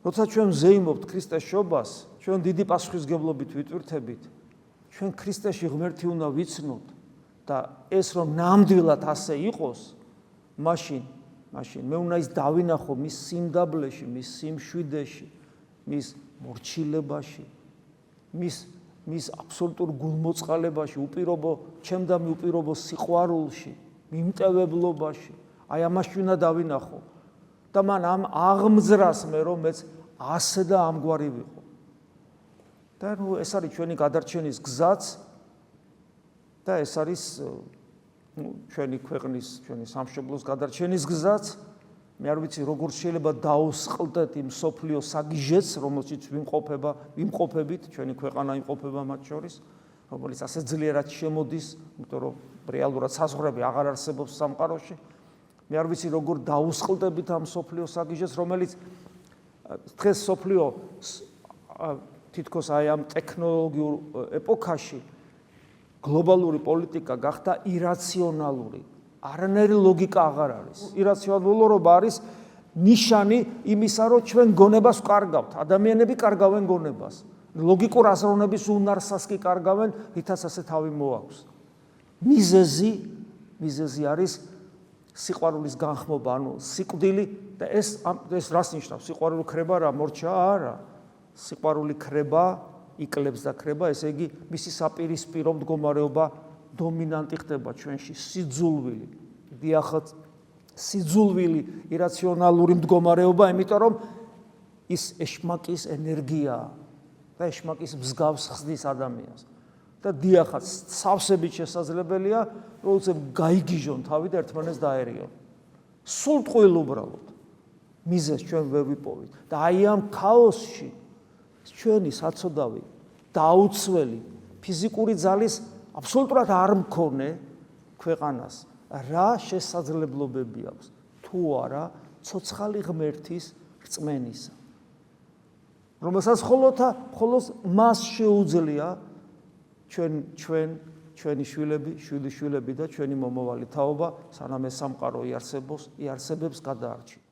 როცა ჩვენ ზეიმობთ ქრისტეს შობას, ჩვენ დიდი პასუხისმგებლობით ვიტვირთებით, ჩვენ ქრისტეში ღმერთი უნდა ვიცნოთ და ეს რომ ნამდვილად ასე იყოს, მაშინ მე უნდა ის დავინახო მის სიმდაბლეში, მის სიმშვიდეში, მის მორჩილებაში, მის აბსოლუტურ გულმოწყალებაში, ჩემ და მიუპირობო სიყვარულში, მიმტევებლობაში. აი ამაში უნდა დავინახო. და მან ამ აღმძრას მე რომ მეც ასე და ამგვარი ვიყო. და ეს არის ჩვენი გადარჩენის გზაც და ეს არის ჩვენი ქვეყნის, ჩვენი სამშობლოს გადარჩენის გზაც. მე არ ვიცი როგორ შეიძლება დაუსყლდეთ იმ სოფლიო საგიჟეთს, რომელშიც ვიმყოფებით, ჩვენი ქვეყანა იმყოფება მათ შორის, რომელიც ასეძლიერად შემოდის, იმიტომ რომ რეალურად საზღვრები აღარ არსებობს სამყაროში. მე არ ვიცი როგორ დაუსყლდებით ამ სოფლიო საგიჟეთს, რომელიც დღეს სოფლიო თითქოს აი ამ ტექნოლოგიურ ეპოქაში გლობალური პოლიტიკა გახდა ირაციონალური. არანაირი ლოგიკა აღარ არის. ირაციონალურობა არის ნიშანი იმისა, რომ ჩვენ გონებას ვკარგავთ. ადამიანები კარგავენ გონებას. ლოგიკურ აზროვნების უნარსაც კი კარგავენ, რითაც ასე თავი მოაქვს. მიზეზი არის სიყვარულის განხმობა, ანუ სიკვდილი და ეს რას ნიშნავს? სიყვარული ქრება რა, მორჩა არა. სიყვარული ქრება, იკლებს და ქრება, ესე იგი მისი საპირისპირო მდგომარეობა დომინანტი ხდება ჩვენში, სიძულვილი. დიახაც, სიძულვილი, ირაციონალური მდგომარეობა, იმიტომ რომ ის ეშმაკის ენერგიაა და ეშმაკის მსგავს ხსნის ადამიანს. და დიახაც, სავსებით შესაძლებელია, როდესაც გაიგიჟონ თავი და ერთმანეთს დაერიონ. სულტყვილ უბრალოდ. მიზეზს ჩვენ ვერ ვიპოვით. და აი ამ ქაოსში ჩვენი საცოდავი, დაუცველი, ფიზიკური ძალის აბსოლუტურად არ მქონე ქვეყანას რა შესაძლებლობები აქვს თუ არა ცოცხალი ღმერთის რწმენისა, რომელსაც მხოლოდ მას შეუძლია ჩვენი შვილები და ჩვენი მომავალი თაობა, სანამ ეს სამყარო იარსებებს, გადაარჩინოს.